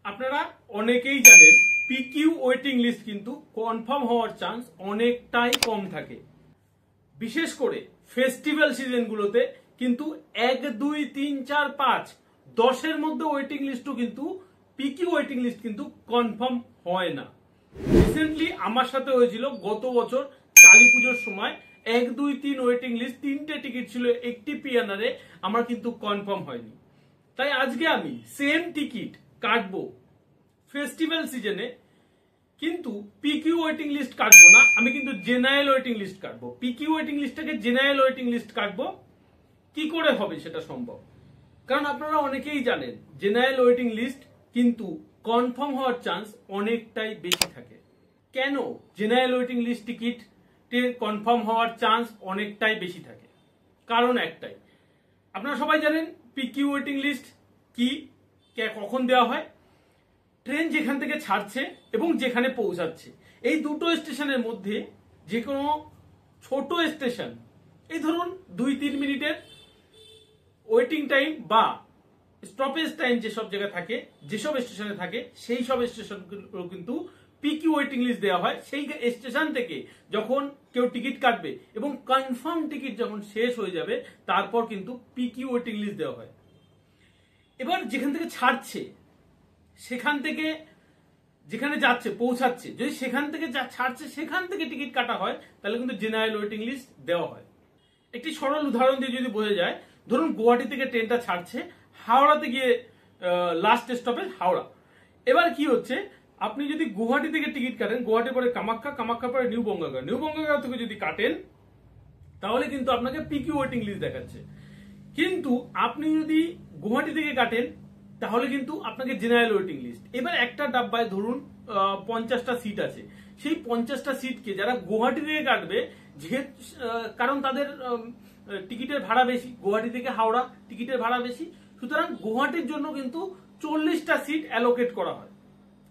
আপনারা অনেকেই জানেন পিকিউ ওয়েটিং লিস্ট কিন্তু কনফার্ম হওয়ার চান্স অনেকটাই কম থাকে। বিশেষ করে ফেস্টিভ্যাল সিজনগুলোতে কিন্তু 1, 2, 3, 4, 5, 10-এর মধ্যে ওয়েটিং লিস্টও কিন্তু পিকিউ ওয়েটিং লিস্ট কিন্তু কনফার্ম হয় না। রিসেন্টলি আমার সাথে হয়েছিল গত বছর কালী পুজোর সময় 1, 2, 3 ওয়েটিং লিস্ট, 3টে টিকিট ছিল একটি পিএনআরে, আমার কিন্তু কনফার্ম হয়নি। তাই আজকে আমি সেম টিকিট কাটবো ফেস্টিভ্যাল সিজনে, কিন্তু পিকিউ ওয়েটিং লিস্ট কাটবো না, আমি কিন্তু জেনারেল ওয়েটিং লিস্ট কাটবো। পিকিউ ওয়েটিং লিস্টটাকে জেনারেল ওয়েটিং লিস্ট কাটবো। কি করে হবে সেটা সম্ভব? কারণ আপনারা অনেকেই জানেন জেনারেল ওয়েটিং লিস্ট কিন্তু কনফার্ম হওয়ার চান্স অনেকটাই বেশি থাকে। কেন জেনারেল ওয়েটিং লিস্ট টিকিটের কনফার্ম হওয়ার চান্স অনেকটাই বেশি থাকে? কারণ একটাই, আপনারা সবাই জানেন পিকিউ ওয়েটিং লিস্ট কি, কখন দেওয়া হয়। ট্রেন যেখান থেকে ছাড়ছে এবং যেখানে পৌঁছাচ্ছে, এই দুটো স্টেশনের মধ্যে যে কোনো ছোট স্টেশন, এই ধরুন 2-3 মিনিটের ওয়েটিং টাইম বা স্টপেজ টাইম যেসব জায়গায় থাকে, যেসব স্টেশনে থাকে, সেই সব স্টেশনগুলো কিন্তু পিকিউ ওয়েটিং লিস্ট দেওয়া হয়। সেই স্টেশন থেকে যখন কেউ টিকিট কাটবে এবং কনফার্ম টিকিট যখন শেষ হয়ে যাবে, তারপর কিন্তু পিকিউ ওয়েটিং লিস্ট দেওয়া হয়। এবার যেখান থেকে ছাড়ছে, সেখান থেকে যেখানে যাচ্ছে পৌঁছাচ্ছে, যদি সেখান থেকে যা ছাড়ছে সেখান থেকে টিকিট কাটা হয়, তাহলে কিন্তু জেনারেল ওয়েটিং লিস্ট দেওয়া হয়। একটি সরল উদাহরণ দিয়ে যদি বোঝা যায়, ধরুন গুয়াহাটি থেকে ট্রেনটা ছাড়ছে, হাওড়াতে গিয়ে লাস্ট স্টপেজ হাওড়া। এবার কি হচ্ছে, আপনি যদি গুয়াহাটি থেকে টিকিট কাটেন, গুয়াহাটি পরে কামাখ্যা, কামাখ্যা পরে নিউ বঙ্গাগাঁও, নিউ বঙ্গাগাঁও থেকে যদি কাটেন, তাহলে কিন্তু আপনাকে পিকিউ ওয়েটিং লিস্ট দেখাচ্ছে। কিন্তু আপনি যদি গুয়াহাটি থেকে কাটেন, তাহলে কিন্তু আপনাকে জেনারেল ওয়েটিং লিস্ট। এবার একটা ডাব্বায় ধরুন 50টা সিট আছে, সেই 50টা সিটকে যারা গুয়াহাটি থেকে কাটবে, যেহেতু কারণ তাদের টিকিটের ভাড়া বেশি, গুয়াহাটি থেকে হাওড়া টিকিটের ভাড়া বেশি, সুতরাং গুয়াহাটির জন্য কিন্তু 40টা সিট অ্যালোকেট করা হয়।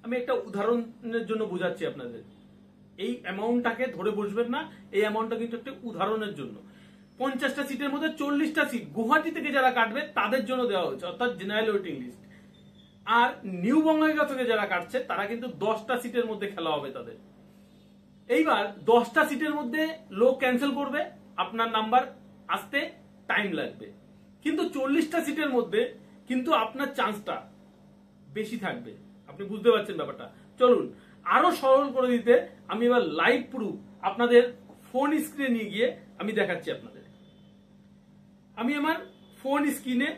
আমি একটা উদাহরণের জন্য বোঝাচ্ছি আপনাদের, এই অ্যামাউন্টটাকে ধরে বসবেন না, এই অ্যামাউন্টটা কিন্তু একটা উদাহরণের জন্য। 50টা সিটের মধ্যে 40টা সিট গুয়াহাটি থেকে যারা কাটবে তাদের জন্য দেওয়া হচ্ছে, অর্থাৎ জেনারেল ওয়েটিং লিস্ট। আর নিউ বঙ্গাইগাঁও থেকে যারা কাটছে, তারা কিন্তু 10টা সিটের মধ্যে খেলা হবে তাদের। এইবার 10টা সিটের মধ্যে লোক ক্যান্সেল করবে, আপনার নাম্বার আসতে টাইম লাগবে, কিন্তু 40টা সিটের মধ্যে কিন্তু আপনার চান্সটা বেশি থাকবে। আপনি বুঝতে পারছেন ব্যাপারটা? চলুন আরো সরল করে দিতে আমি এবার লাইভ প্রুফ আপনাদের ফোন স্ক্রিনে নিয়ে গিয়ে আমি দেখাচ্ছি আপনাদের। আমি আমার ফোন স্ক্রিনে,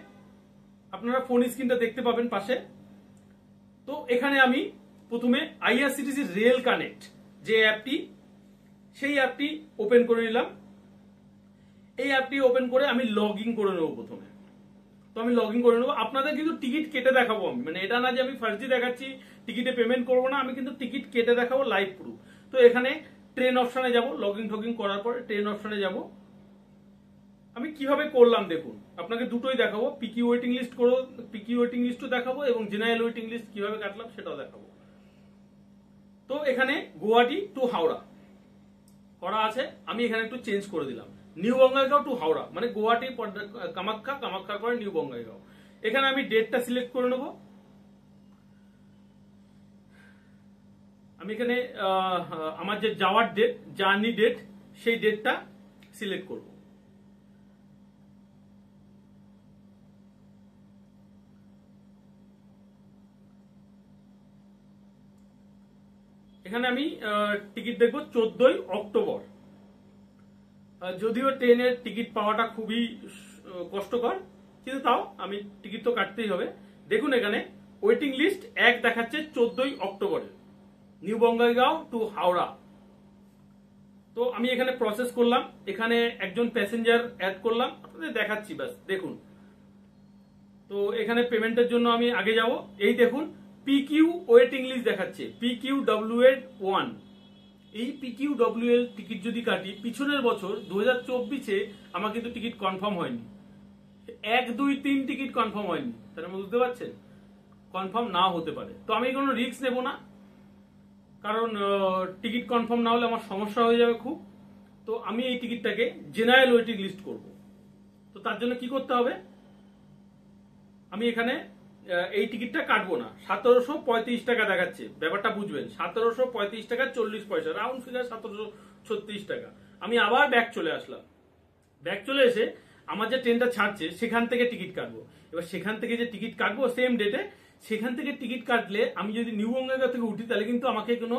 আপনারা ফোন স্ক্রিনটা দেখতে পাবেন পাশে। তো এখানে আমি প্রথমে আইআরসিটিসি রেল কানেক্ট যে অ্যাপটি, সেই অ্যাপটি ওপেন করে নিলাম। এই অ্যাপটি ওপেন করে আমি লগ ইন করে নেবো প্রথমে। তো আমি লগ ইন করে নেবো। আপনাদের কিন্তু টিকিট কেটে দেখাবো আমি, মানে এটা না যে আমি ফার্স্টে দেখাচ্ছি টিকিটে পেমেন্ট করবো না, আমি কিন্তু টিকিট কেটে দেখাবো লাইভ প্রুফ। তো এখানে ট্রেন অপশনে যাব, লগ ইন ঠগিং করার পর ট্রেন অপশনে যাব। আমি কিভাবে করলাম দেখুন, আপনাকে দুটোই দেখাবো, পিকিউ ওয়েটিং লিস্ট করো, পিকিউ ওয়েটিং লিস্টও দেখাবো এবং জেনারেল ওয়েটিং লিস্ট কিভাবে কাটলাম সেটাও দেখাবো। তো এখানে গুয়াহাটি টু হাওড়া করা আছে, আমি এখানে একটু চেঞ্জ করে দিলাম, নিউ বঙ্গাইগাঁও টু হাওড়া, মানে গুয়াহাটি কামাখ্যা, কামাখ্যার পরে নিউ বঙ্গাইগাঁও। এখানে আমি ডেটটা সিলেক্ট করে নেব। আমি এখানে আমার যে যাওয়ার ডেট, জার্নি ডেট, সেই ডেটটা সিলেক্ট করব। এখানে আমি টিকিট দেখবো 14ই অক্টোবর। যদিও ট্রেনের টিকিট পাওয়াটা খুবই কষ্টকর, কিন্তু তাও আমি টিকিট তো কাটতেই হবে। দেখুন এখানে ওয়েটিং লিস্ট 1 দেখাচ্ছে 14ই অক্টোবরে, নিউ বঙ্গাইগাঁও টু হাওড়া। তো আমি এখানে প্রসেস করলাম, এখানে একজন প্যাসেঞ্জার অ্যাড করলাম, আপনাদের দেখাচ্ছি ব্যাস দেখুন। তো এখানে পেমেন্টের জন্য আমি আগে যাব। এই দেখুন পিকিউ ওয়েটিং লিস্ট দেখাচ্ছে, PQWL1। এই PQWL টিকিট যদি কাটি পিছনের বছর 2024-এ, আমার কিন্তু টিকিট কনফার্ম হয়নি, 1, 2, 3 টিকিট কনফার্ম হয়নি। তাহলে বুঝতে পারছেন কনফার্ম না হতে পারে। তো আমি কোনো রিস্ক নেব না, কারণ টিকিট কনফার্ম না হলে আমার সমস্যা হয়ে যাবে খুব। তো আমি এই টিকিটটাকে জেনারেল ওয়েটিং লিস্ট করব। তো তার জন্য কি করতে হবে, আমি এখানে এই টিকিটটা কাটবো না, 1735 টাকা দেখাচ্ছে। ব্যাপারটা বুঝবেন, 1735 টাকা 40 পয়সা, রাউন্ড ফিগার 1736 টাকা। আমি আবার ব্যাক চলে আসলাম, ব্যাক চলে এসে আমার যে ট্রেনটা ছাড়ছে সেখান থেকে টিকিট কাটবো। এবার সেখান থেকে যে টিকিট কাটবো সেম ডেটে, সেখান থেকে টিকিট কাটলে আমি যদি নিউ বঙ্গাইগাঁও থেকে উঠি তাহলে কিন্তু আমাকে কোনো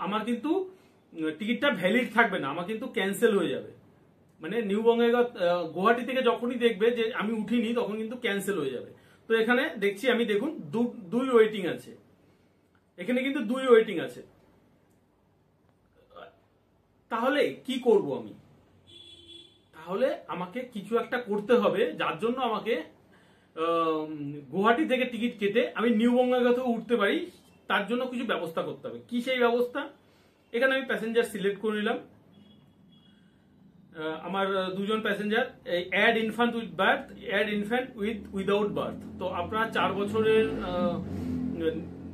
আমার কিন্তু টিকিটটা ভ্যালিড থাকবে না, আমার কিন্তু ক্যান্সেল হয়ে যাবে। মানে নিউ বঙ্গাইগাঁও গুয়াহাটি থেকে যখনই দেখবে যে আমি উঠিনি তখন কিন্তু ক্যান্সেল হয়ে যাবে। তো এখানে দেখছি আমি, দেখুন দুই ওয়েটিং আছে, এখানে কিন্তু দুই ওয়েটিং আছে। তাহলে কি করব আমি? তাহলে আমাকে কিছু একটা করতে হবে, যার জন্য আমাকে গুয়াহাটি থেকে টিকিট কেটে আমি নিউ বঙ্গাইগাঁও উঠতে পারি, তার জন্য কিছু ব্যবস্থা করতে হবে। কি সেই ব্যবস্থা? এখানে আমি প্যাসেঞ্জার সিলেক্ট করে নিলাম, আমার দুজন passenger, add infant with berth, add infant without berth. তো আপনার 4 বছরের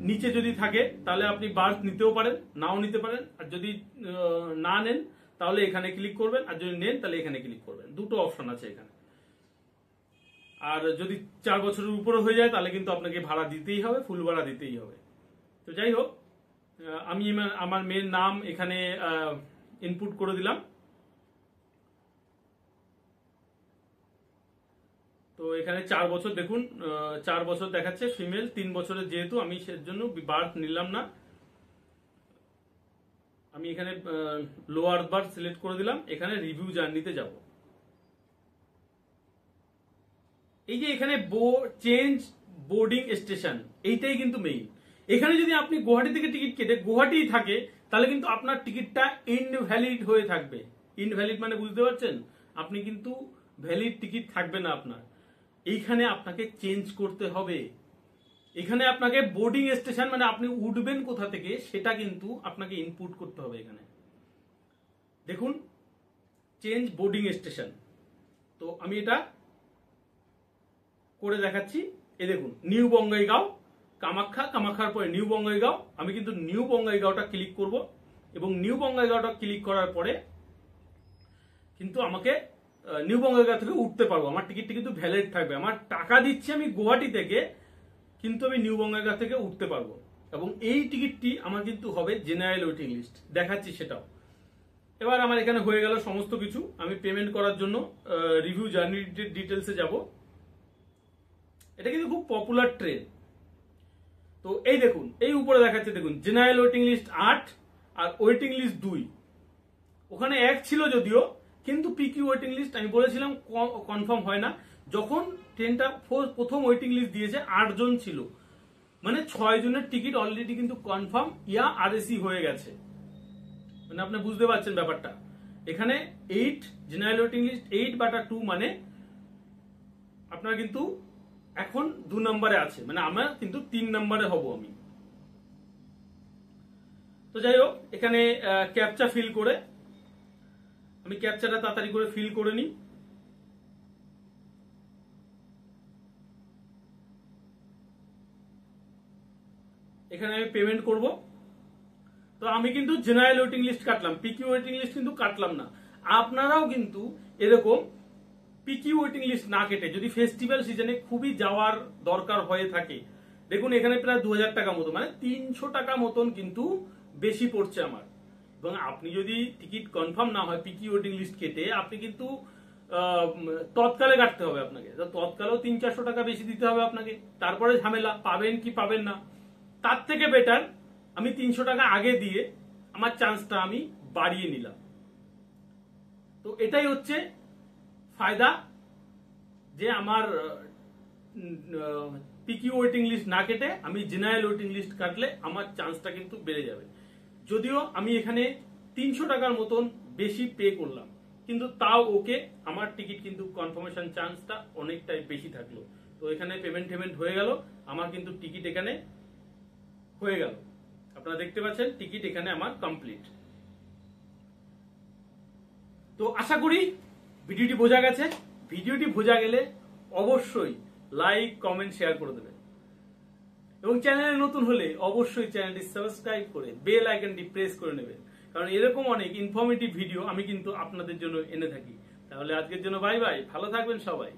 নিচে যদি থাকে তাহলে আপনি বার্থ নিতেও পারেন, নাও নিতে পারেন। আর যদি না নেন তাহলে এখানে ক্লিক করবেন, আর যদি নেন তাহলে এখানে ক্লিক করবেন। দুটো অপশন আছে এখানে। আর যদি 4 বছরের উপরে হয়ে যায় তাহলে কিন্তু আপনাকে ভাড়া দিতেই হবে, ফুল ভাড়া দিতেই হবে। তো যাই হোক, আমি আমার মেয়ের নাম এখানে ইনপুট করে দিলাম। তো এখানে 4 বছর দেখুন, 4 বছর দেখাচ্ছে, ফিমেল 3 বছরের, যেহেতু আমি সেজন্য বার্থ নিলাম না। আমি এখানে লোয়ার বার্থ সিলেক্ট করে দিলাম, এখানে রিভিউ জার্নিতে যাব। এই যে এখানে চেঞ্জ বোর্ডিং স্টেশন, এইটাই কিন্তু মেইন। এখানে যদি আপনি গুয়াহাটি থেকে টিকিট কেটে গুয়াহাটি থাকে তাহলে কিন্তু আপনার টিকিটটা ইনভ্যালিড হয়ে থাকবে। ইনভ্যালিড মানে বুঝতে পারছেন, আপনি কিন্তু ভ্যালিড টিকিট থাকবে না আপনার। এইখানে আপনাকে চেঞ্জ করতে হবে। এখানে আপনাকে বোর্ডিং স্টেশন মানে আপনি উঠবেন কোথা থেকে সেটা কিন্তু আপনাকে ইনপুট করতে হবে। এখানে দেখুন চেঞ্জ বোর্ডিং স্টেশন, তো আমি এটা করে দেখাচ্ছি। এই দেখুন নিউ বঙ্গাইগাঁও, কামাখ্যা, কামাখ্যার পরে নিউ বঙ্গাইগাঁও। আমি কিন্তু নিউ বঙ্গাইগাঁওটা ক্লিক করব, এবং নিউ বঙ্গাইগাঁওটা ক্লিক করার পরে কিন্তু আমাকে নিউ বঙ্গাইগাঁও থেকে উঠতে পারবো। আমার টিকিটটি কিন্তু ভ্যালিড থাকবে, আমার টাকা দিচ্ছি আমি গুয়াহাটি থেকে, কিন্তু আমি নিউ বঙ্গাইগাঁও থেকে উঠতে পারবো। এবং এই টিকিটটি আমার কিন্তু হবে জেনারেল ওয়েটিং লিস্ট, দেখাচ্ছি সেটাও। এবার আমার এখানে হয়ে গেল সমস্ত কিছু। আমি পেমেন্ট করার জন্য রিভিউ জার্নি ডিটেলসে যাব। এটা কিন্তু খুব পপুলার ট্রেন। তো এই দেখুন, এই উপরে দেখাচ্ছে, দেখুন জেনারেল ওয়েটিং লিস্ট 8 আর ওয়েটিং লিস্ট 2। ওখানে 1 ছিল যদিও, কিন্তু পিকিউ ওয়েটিং লিস্ট আমি বলেছিলাম কনফার্ম হয় না। যখন ট্রেনটা প্রথম ওয়েটিং লিস্ট দিয়েছে 8 জন ছিল, মানে 6 জনের টিকিট অলরেডি কিন্তু কনফার্ম ইয়া আরএসি হয়ে গেছে। মানে আপনি বুঝতে পারছেন ব্যাপারটা। এখানে 8 জেনারেল ওয়েটিং লিস্ট 8/2 মানে আপনার কিন্তু এখন 2 নম্বরে আছে, মানে আমরা কিন্তু 3 নম্বরে হব আমি। তো যাই হোক, এখানে ক্যাপচা ফিল করে, আমি ক্যাপচাটা তাড়াতাড়ি করে ফিল করে নিই। এখানে আমি পেমেন্ট করব। তো আমি কিন্তু জেনারেল ওয়েটিং লিস্ট কাটলাম, পিকিউ ওয়েটিং লিস্ট কিন্তু কাটলাম না। আপনারাও কিন্তু এরকম পিকিউ ওয়েটিং লিস্ট না কেটে, যদি ফেস্টিভ্যাল সিজনে খুবই যাওয়ার দরকার হয়ে থাকে, দেখুন এখানে প্রায় 2000 টাকা মতো, মানে 300 টাকা মতন কিন্তু বেশি পড়ছে আমার। এবং আপনি যদি টিকিট কনফার্ম না হয় পিকিউ ওয়েটিং লিস্ট কেটে, আপনি কিন্তু তৎকালে কাটতে হবে আপনাকে। তৎকালেও 300-400 টাকা বেশি দিতে হবে আপনাকে, তারপরে ঝামেলা পাবেন কি পাবেন না। তার থেকে বেটার আমি 300 টাকা আগে দিয়ে আমার চান্সটা আমি বাড়িয়ে নিলাম। তো এটাই হচ্ছে ফায়দা, যে আমার পিকিউ ওয়েটিং লিস্ট না কেটে আমি জেনারেল ওয়েটিং লিস্ট কাটলে আমার চান্সটা কিন্তু বেড়ে যাবে। যদিও আমি এখানে 300 টাকার মতন বেশি পে করলাম, কিন্তু তাও ওকে, আমার টিকিট কিন্তু কনফার্মেশন চান্সটা অনেকটাই বেশি থাকলো। তো এখানে পেমেন্ট হয়ে গেল, আমার কিন্তু টিকিট এখানে হয়ে গেল। আপনারা দেখতে পাচ্ছেন টিকিট এখানে আমার কমপ্লিট। তো আশা করি ভিডিওটি বোঝা গেছে। ভিডিওটি বোঝা গেলে অবশ্যই লাইক, কমেন্ট, শেয়ার করে দেবেন, এবং চ্যানেলে নতুন হলে অবশ্যই চ্যানেলটি সাবস্ক্রাইব করে বেল আইকনটি প্রেস করে নেবেন, কারণ এরকম অনেক ইনফরমেটিভ ভিডিও আমি কিন্তু আপনাদের জন্য এনে থাকি। তাহলে আজকের জন্য বাই বাই, ভালো থাকবেন সবাই।